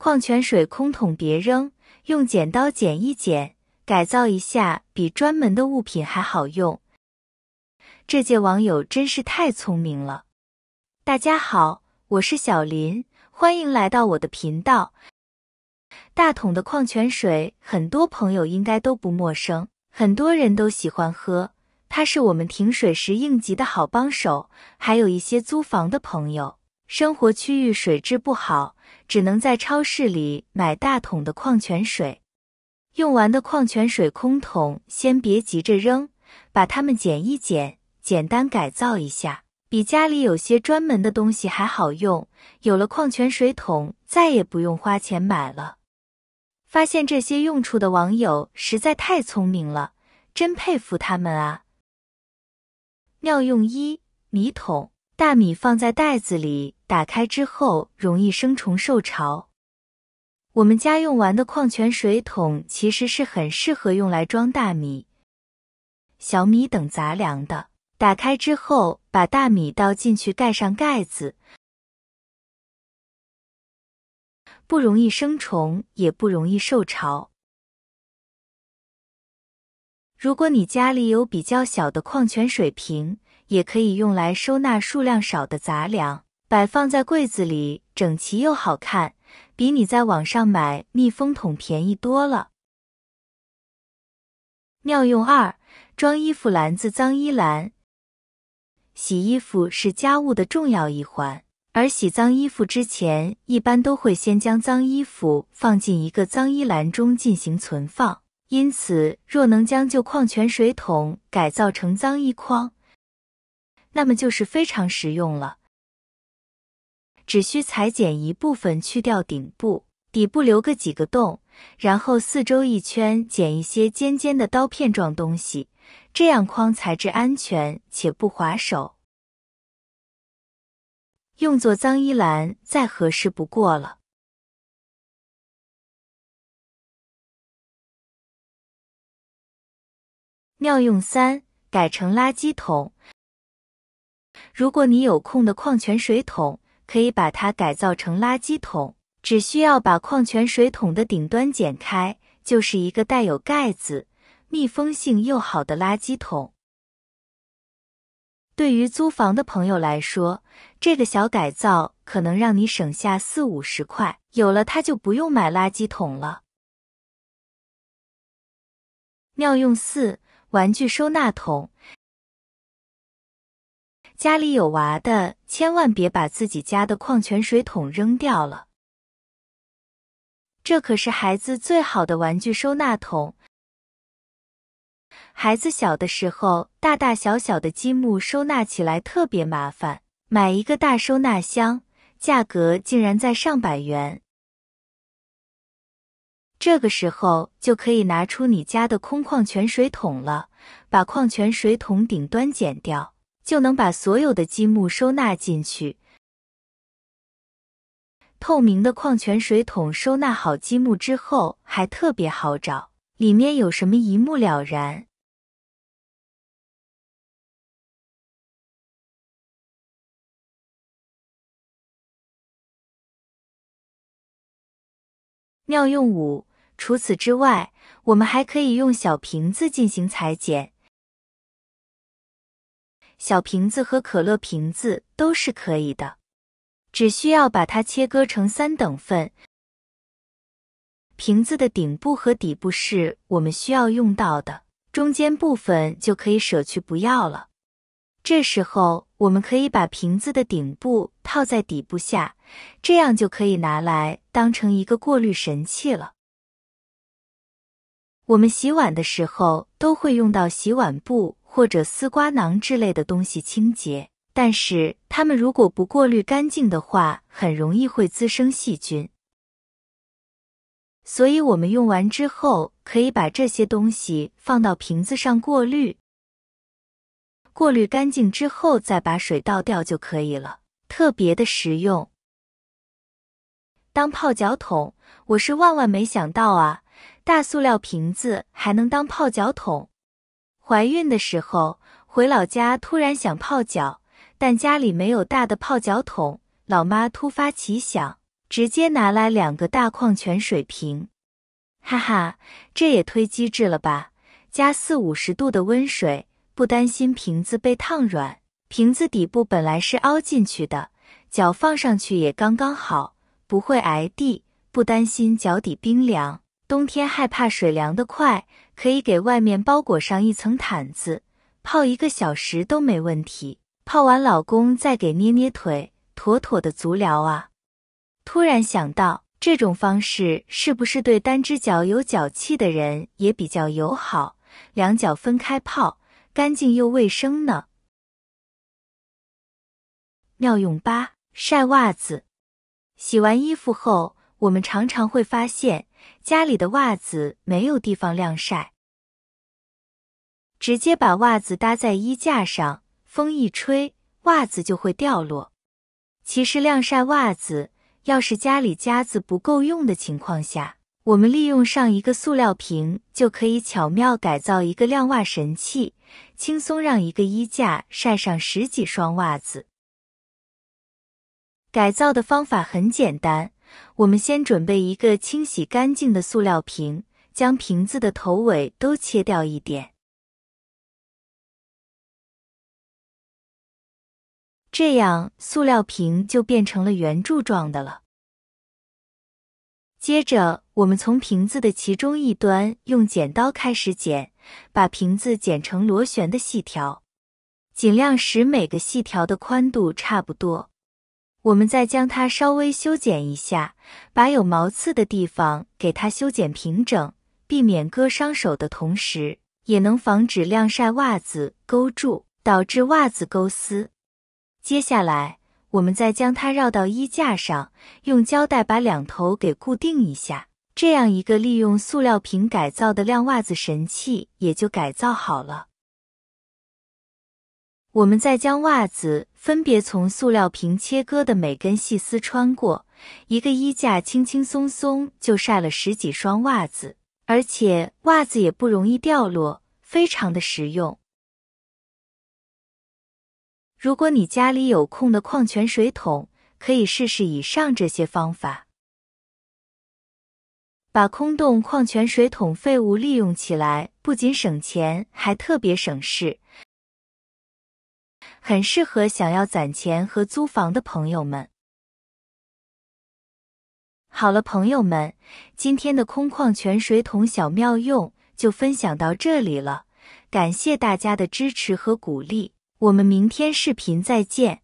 矿泉水空桶别扔，用剪刀剪一剪，改造一下比专门的物品还好用。这届网友真是太聪明了。大家好，我是小林，欢迎来到我的频道。大桶的矿泉水，很多朋友应该都不陌生，很多人都喜欢喝，它是我们停水时应急的好帮手。还有一些租房的朋友，生活区域水质不好，只能在超市里买大桶的矿泉水。用完的矿泉水空桶先别急着扔，把它们剪一剪，简单改造一下，比家里有些专门的东西还好用。有了矿泉水桶，再也不用花钱买了。发现这些用处的网友实在太聪明了，真佩服他们啊！妙用1：米桶。大米放在袋子里，打开之后容易生虫受潮。我们家用完的矿泉水桶其实是很适合用来装大米、小米等杂粮的。打开之后，把大米倒进去，盖上盖子，不容易生虫，也不容易受潮。如果你家里有比较小的矿泉水瓶，也可以用来收纳数量少的杂粮，摆放在柜子里，整齐又好看，比你在网上买密封桶便宜多了。妙用2：装衣服篮子脏衣篮。洗衣服是家务的重要一环，而洗脏衣服之前，一般都会先将脏衣服放进一个脏衣篮中进行存放。因此，若能将旧矿泉水桶改造成脏衣筐，那么就是非常实用了。只需裁剪一部分，去掉顶部，底部留个几个洞，然后四周一圈剪一些尖尖的刀片状东西，这样筐材质安全且不划手。用作脏衣篮再合适不过了。妙用3：改成垃圾桶。如果你有空的矿泉水桶，可以把它改造成垃圾桶，只需要把矿泉水桶的顶端剪开，就是一个带有盖子、密封性又好的垃圾桶。对于租房的朋友来说，这个小改造可能让你省下40-50块，有了它就不用买垃圾桶了。妙用4：玩具收纳桶。家里有娃的，千万别把自己家的矿泉水桶扔掉了。这可是孩子最好的玩具收纳桶。孩子小的时候，大大小小的积木收纳起来特别麻烦，买一个大收纳箱，价格竟然在上百元。这个时候就可以拿出你家的空矿泉水桶了，把矿泉水桶顶端剪掉，就能把所有的积木收纳进去。透明的矿泉水桶收纳好积木之后还特别好找，里面有什么一目了然。妙用5：除此之外，我们还可以用小瓶子进行裁剪。小瓶子和可乐瓶子都是可以的，只需要把它切割成3等份。瓶子的顶部和底部是我们需要用到的，中间部分就可以舍去不要了。这时候我们可以把瓶子的顶部套在底部下，这样就可以拿来当成一个过滤神器了。我们洗碗的时候都会用到洗碗布或者丝瓜囊之类的东西清洁，但是它们如果不过滤干净的话，很容易会滋生细菌。所以我们用完之后，可以把这些东西放到瓶子上过滤，过滤干净之后再把水倒掉就可以了，特别的实用。当泡脚桶，我是万万没想到啊，大塑料瓶子还能当泡脚桶。怀孕的时候，回老家突然想泡脚，但家里没有大的泡脚桶，老妈突发奇想，直接拿来2个大矿泉水瓶。哈哈，这也忒机智了吧，加40-50度的温水，不担心瓶子被烫软，瓶子底部本来是凹进去的，脚放上去也刚刚好，不会挨地，不担心脚底冰凉，冬天害怕水凉得快，可以给外面包裹上一层毯子，泡1个小时都没问题，泡完老公再给捏捏腿，妥妥的足疗啊。突然想到，这种方式是不是对单只脚有脚气的人也比较友好，2脚分开泡，干净又卫生呢？妙用8：晒袜子。洗完衣服后，我们常常会发现家里的袜子没有地方晾晒，直接把袜子搭在衣架上，风一吹，袜子就会掉落。其实晾晒袜子，要是家里夹子不够用的情况下，我们利用上一个塑料瓶，就可以巧妙改造一个晾袜神器，轻松让一个衣架晒上10几双袜子。改造的方法很简单，我们先准备一个清洗干净的塑料瓶，将瓶子的头尾都切掉一点，这样塑料瓶就变成了圆柱状的了。接着，我们从瓶子的其中一端用剪刀开始剪，把瓶子剪成螺旋的细条，尽量使每个细条的宽度差不多。我们再将它稍微修剪一下，把有毛刺的地方给它修剪平整，避免割伤手的同时，也能防止晾晒袜子勾住，导致袜子勾丝。接下来，我们再将它绕到衣架上，用胶带把2头给固定一下，这样一个利用塑料瓶改造的晾袜子神器也就改造好了。我们再将袜子分别从塑料瓶切割的每根细丝穿过，一个衣架轻轻松松就晒了10几双袜子，而且袜子也不容易掉落，非常的实用。如果你家里有空的矿泉水桶，可以试试以上这些方法。把空洞矿泉水桶废物利用起来，不仅省钱，还特别省事，很适合想要攒钱和租房的朋友们。好了，朋友们，今天的空矿泉水桶小妙用就分享到这里了，感谢大家的支持和鼓励，我们明天视频再见。